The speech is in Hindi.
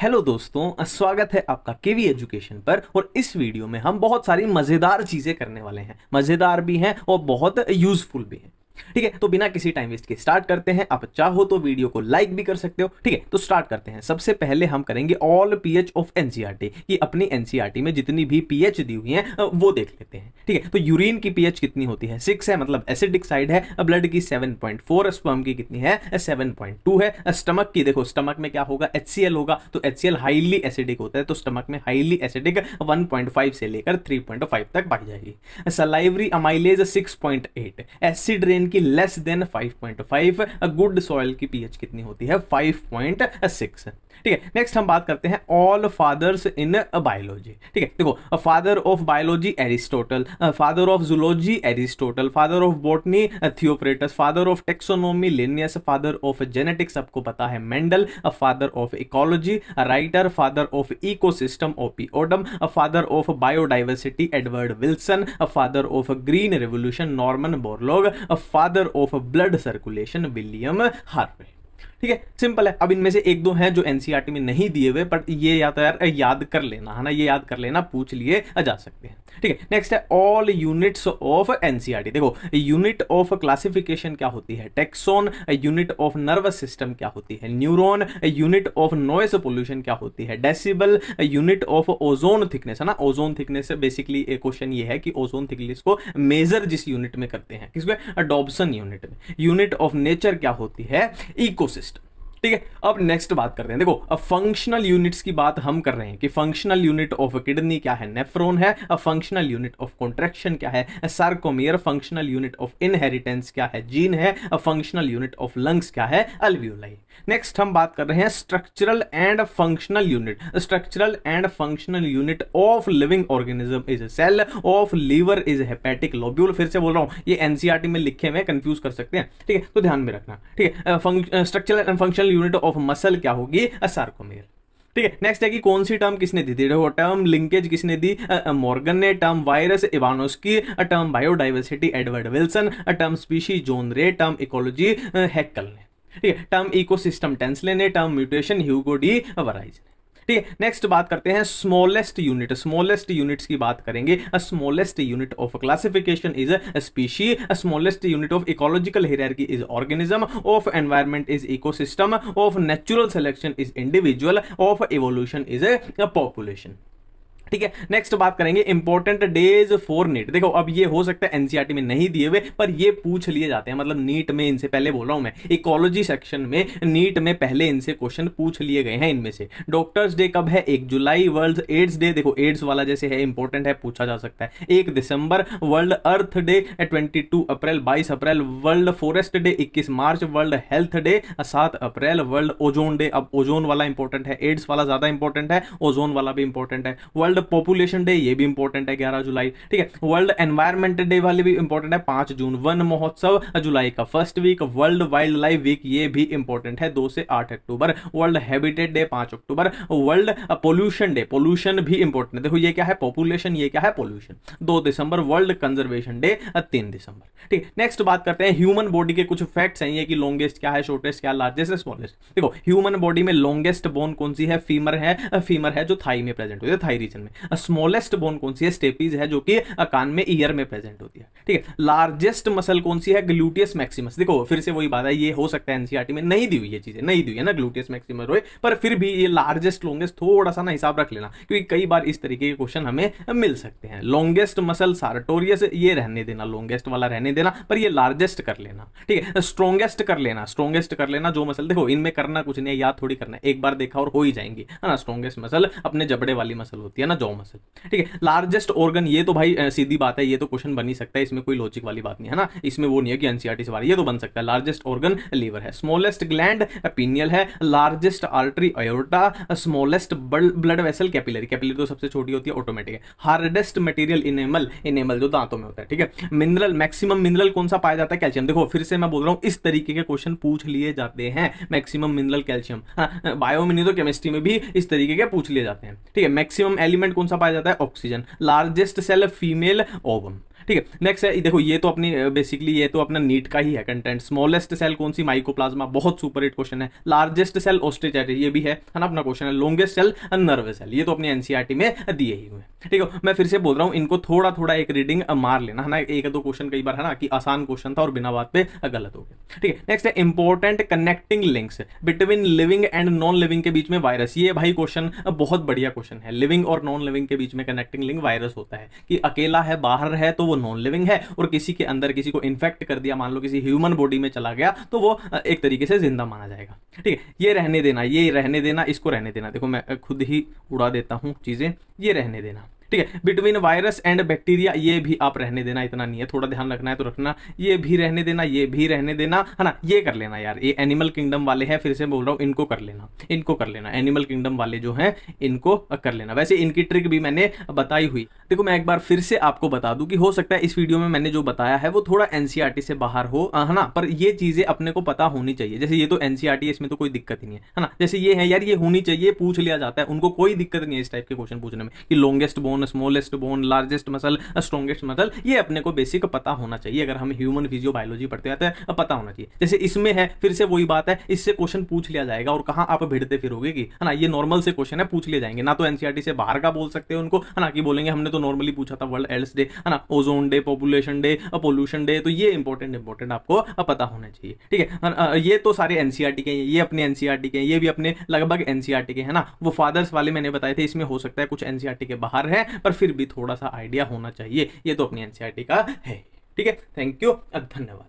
हेलो दोस्तों, स्वागत है आपका केवी एजुकेशन पर। और इस वीडियो में हम बहुत सारी मजेदार चीजें करने वाले हैं। मजेदार भी हैं और बहुत यूजफुल भी हैं। ठीक है, तो बिना किसी टाइम वेस्ट के स्टार्ट करते हैं। आप चाहो तो वीडियो को लाइक भी कर सकते हो। ठीक है, तो स्टार्ट करते हैं। सबसे पहले हम करेंगे ऑल पीएच ऑफ एनसीईआरटी की अपनी एनसीईआरटी में जितनी भी पीएच दी हुई हैं वो देख लेते हैं। ठीक है, तो यूरिन की पीएच कितनी होती है? 6 है, मतलब एसिडिक साइड है। ब्लड की 7.4, स्पर्म की कितनी है? 7.2 है। स्टमक की देखो, स्टमक में क्या होगा? HCl होगा, तो HCl हाईली एसिडिक होता है, तो स्टमक में हाईली एसिडिक 1.5 से लेकर 3.5 तक पाई जाएगी। सलाइवरी अमाइलेज 6.8, एसिड रेन की लेस देन 5.5। गुड सॉइल की पीएच कितनी होती है? 5.6। ठीक है, नेक्स्ट हम बात करते हैं ऑल फादर्स इन बायोलॉजी। ठीक है, देखो father of biology Aristotle, father of zoology Aristotle, father of botany Theophrastus, father of taxonomy Linnaeus, father of genetics सबको पता है Mendel, father of ecology Reiter, father of ecosystem O P Odum, father of biodiversity Edward Wilson, father of green revolution Norman Borlaug, father of blood circulation William Harvey. ठीक है, सिंपल है। अब इनमें से एक दो हैं जो एनसीईआरटी में नहीं दिए हुए, पर ये या तो यार याद कर लेना है ना, ये याद कर लेना, पूछ लिए जा सकते हैं। ठीक है, नेक्स्ट है ऑल यूनिट्स ऑफ एनसीईआरटी। देखो यूनिट ऑफ क्लासिफिकेशन क्या होती है? Taxon. Unit of nervous system क्या होती है? Neuron. Unit of noise pollution क्या होती है? Decibel. Unit of ozone thickness है ना, ओजोन थिकनेस बेसिकली एक क्वेश्चन ये है कि ओजोन थिकनेस को मेजर जिस यूनिट में करते हैं, किसमें? डॉब्सन यूनिट में। यूनिट ऑफ नेचर क्या होती है? इकोसिस्टम। ठीक है, अब नेक्स्ट बात करते हैं। देखो अब फंक्शनल यूनिट्स की बात हम कर रहे हैं कि फंक्शनल यूनिट ऑफ किडनी क्या है? नेफ्रॉन है। फंक्शनल यूनिट ऑफ कॉन्ट्रैक्शन क्या है? Sarcomere. Functional unit of inheritance क्या है? जीन है। फंक्शनल यूनिट ऑफ लंग्स क्या है? अल्वियोलाई। नेक्स्ट हम बात कर रहे हैं structural and functional unit. Structural and functional unit of living organism is cell, of liver is hepatic lobule. फिर से बोल रहा हूं, ये एनसीईआरटी में लिखे हुए कंफ्यूज कर सकते हैं। ठीक है, तो ध्यान में रखना। ठीक है, structural and functional unit of muscle क्या होगी? सार्कोमियर। ठीक है, नेक्स्ट है कि कौन सी टर्म किसने दी थी? देखो टर्म लिंकेज किसने दी? मॉर्गन ने। Term virus Ivanovsky. Term biodiversity Edward Wilson. Term species John Ray. Term ecology Haeckel ने। ठीक है, टर्म इकोसिस्टम टेंसले ने। Term mutation Hugo de Vries ने। ठीक है, नेक्स्ट बात करते हैं स्मॉलेस्ट यूनिट। स्मॉलेस्ट यूनिट्स की बात करेंगे। Smallest unit of classification is species. Smallest unit of ecological hierarchy is organism. Of environment is ecosystem. Of natural selection is individual. Of evolution is population. ठीक है, नेक्स्ट बात करेंगे इंपॉर्टेंट डेज फॉर नीट। देखो अब ये हो सकता है एनसीईआरटी में नहीं दिए हुए, पर ये पूछ लिए जाते हैं। मतलब नीट में इनसे पहले बोल रहा हूं मैं, इकोलॉजी सेक्शन में नीट में पहले इनसे क्वेश्चन पूछ लिए गए हैं। इनमें से डॉक्टर्स डे कब है? 1 जुलाई। वर्ल्ड एड्स डे, देखो एड्स वाला जैसे है इंपॉर्टेंट है, पूछा जा सकता है। 1 दिसंबर। वर्ल्ड अर्थ डे 22 अप्रैल। 22 अप्रैल। वर्ल्ड फॉरेस्ट डे 21 मार्च। वर्ल्ड हेल्थ डे 7 अप्रैल। वर्ल्ड ओजोन डे, अब ओजोन वाला इंपॉर्टेंट है, एड्स वाला ज्यादा इंपॉर्टेंट है, ओजोन वाला भी इंपॉर्टेंट है। वर्ल्ड पॉपुलेशन डे ये भी इंपॉर्टेंट है, 11 जुलाई। ठीक है, वर्ल्ड एनवायरमेंट डे वाले भी इंपॉर्टेंट है, 5 जून। वन महोत्सव जुलाई का first week. World wild life week ये भी इंपॉर्टेंट है, 2 से 8 अक्टूबर। वर्ल्ड हैबिटेट डे 5 अक्टूबर। वर्ल्ड पोल्यूशन डे, पोल्यूशन भी इंपॉर्टेंट है। देखो ये क्या है? पॉपुलेशन, ये क्या है? पोल्यूशन, 2 दिसंबर। वर्ल्ड कंजर्वेशन डे 3 दिसंबर। ठीक, नेक्स्ट बात करते हैं ह्यूमन बॉडी के कुछ फैक्ट्स हैं ये कि लॉन्गेस्ट क्या है, शॉर्टेस्ट क्या, लार्जेस्ट, स्मॉलेस्ट। देखो ह्यूमन बॉडी में लॉन्गेस्ट बोन कौन सी है? फीमर है। फीमर है जो थाई में प्रेजेंट होती है, थाई रीजन में। स्मॉलेस्ट बोन कौन सी है? स्टेपीज है जो कि कान में, ईयर में प्रेजेंट होती है। ठीक है, लार्जेस्ट मसल कौन सी है? Gluteus Maximus. देखो फिर से वही बात है, ये हो सकता है एनसीईआरटी में नहीं दी हुई, ये चीजें नहीं दी हुई है ना, ग्लूटियस मैक्सिमस रोए, पर फिर भी ये लार्जेस्ट लॉन्गेस्ट थोड़ा सा ना हिसाब रख लेना, क्योंकि कई बार इस तरीके के क्वेश्चन हमें मिल सकते हैं। लॉन्गेस्ट मसल सार्टोरियस, ये रहने देना, लॉन्गेस्ट वाला रहने देना, पर ये लार्जेस्ट कर लेना। ठीक है, स्ट्रॉन्गेस्ट कर लेना, स्ट्रॉन्गेस्ट कर लेना जो मसल, देखो इनमें करना कुछ नहीं है, याद थोड़ी करना है, एक बार देखा और हो ही जाएंगी, है ना। स्ट्रॉन्गेस्ट मसल अपने जबड़े वाली मसल होती है ना, जॉ मसल। ठीक है, लार्जेस्ट ऑर्गन, ये तो भाई सीधी बात है, ये तो क्वेश्चन बन ही सकता है, इसमें कोई लॉजिक वाली बात नहीं है ना, इसमें वो नहीं है कि एनसीईआरटी से बाहर, ये तो बन सकता है। लार्जेस्ट ऑर्गन लीवर है। स्मॉलेस्ट ग्लैंड पीनियल है। Largest artery aorta. Smallest blood vessel capillary, capillary तो सबसे छोटी होती है, ऑटोमेटिक है। हार्डेस्ट मटेरियल इनेमल, इनेमल जो दांतों में होता है। ठीक है, मिनरल, मैक्सिमम मिनरल कौन सा पाया जाता है? कैल्शियम। देखो फिर से मैं बोल रहा हूं, इस तरीके के क्वेश्चन पूछ लिए जाते हैं, मैक्सिमम मिनरल कैल्शियम। बायो में नहीं तो केमिस्ट्री में भी इस तरीके के पूछ लिए जाते हैं। ठीक है, मैक्सिमम एलिमेंट कौन सा पाया जाता है? Oxygen. Largest cell female ovum. ठीक है। नेक्स्ट है, देखो ये तो अपनी बेसिकली ये तो अपना नीट का ही है कंटेंट। स्मॉलेस्ट सेल कौन सी, माइकोप्लाज्मा, बहुत सुपर हिट क्वेश्चन है। लार्जेस्ट सेल ओस्टिचाइटिस, ये भी है ना अपना क्वेश्चन है। लॉन्गेस्ट सेल नर्व सेल, ये तो अपनी एनसीईआरटी में दिए ही हुए। ठीक है, मैं फिर से बोल रहा हूं, इनको थोड़ा थोड़ा एक रीडिंग मार लेना है ना, एक दो क्वेश्चन कई बार है ना कि आसान क्वेश्चन था और बिना बात पे गलत हो गया। ठीक है, नेक्स्ट है important connecting links between living and non living के बीच में वायरस। ये भाई क्वेश्चन बहुत बढ़िया क्वेश्चन है। लिविंग और नॉन लिविंग के बीच में कनेक्टिंग लिंक वायरस होता है कि अकेला है, बाहर है तो वो नॉन लिविंग है, और किसी के अंदर किसी को इन्फेक्ट कर दिया, मान लो किसी ह्यूमन बॉडी में चला गया, तो वो एक तरीके से जिंदा माना जाएगा। ठीक है, ये रहने देना, ये रहने देना, इसको रहने देना। देखो मैं खुद ही उड़ा देता हूं चीजें, ये रहने देना। ठीक है, बिटवीन वायरस एंड बैक्टीरिया, ये भी आप रहने देना, इतना नहीं है, थोड़ा ध्यान रखना है तो रखना। ये भी रहने देना, ये भी रहने देना, है ना। ये कर लेना यार, ये एनिमल किंगडम वाले हैं, फिर से बोल रहा हूं, इनको कर लेना, इनको कर लेना। एनिमल किंगडम वाले जो हैं इनको कर लेना। वैसे इनकी ट्रिक भी मैंने बताई हुई। देखो मैं एक बार फिर से आपको बता दूं कि हो सकता है इस वीडियो में मैंने जो बताया है वो थोड़ा एनसीईआरटी से बाहर हो, है ना, पर ये चीजें अपने को पता होनी चाहिए। जैसे ये तो एनसीईआरटी है, इसमें तो कोई दिक्कत ही नहीं है ना। जैसे ये है यार, ये होनी चाहिए, पूछ लिया जाता है, उनको कोई दिक्कत नहीं है इस टाइप के क्वेश्चन पूछने में कि longest bone, smallest bone, largest muscle, strongest muscle, ये अपने को बेसिक पता होना चाहिए। अगर हम ह्यूमन फिजियोबायोलॉजी पढ़ते हैं तो पता होना चाहिए। जैसे इसमें है, फिर से वही बात है, इससे क्वेश्चन पूछ लिया जाएगा और कहां आप भिड़ते फिरोगे कि, है ना, ये नॉर्मल से क्वेश्चन है, पूछ लिए जाएंगे ना। तो एनसीईआरटी से बाहर का बोल सकते हैं उनको, है ना, कि बोलेंगे हमने तो नॉर्मली पूछा था वर्ल्ड एल्स डे, है ना, ozone day, population day, pollution day, तो ये इंपॉर्टेंट आपको पता होना चाहिए। ठीक है, ये तो सारे एनसीईआरटी के, ये अपने एनसीईआरटी के, ये भी अपने लगभग एनसीईआरटी के, है ना। वो फादर्स वाले मैंने बताए थे, इसमें हो सकता है कुछ एनसीईआरटी के बाहर है, पर फिर भी थोड़ा सा आइडिया होना चाहिए। ये तो अपनी एनसीईआरटी का है। ठीक है, थैंक यू, धन्यवाद।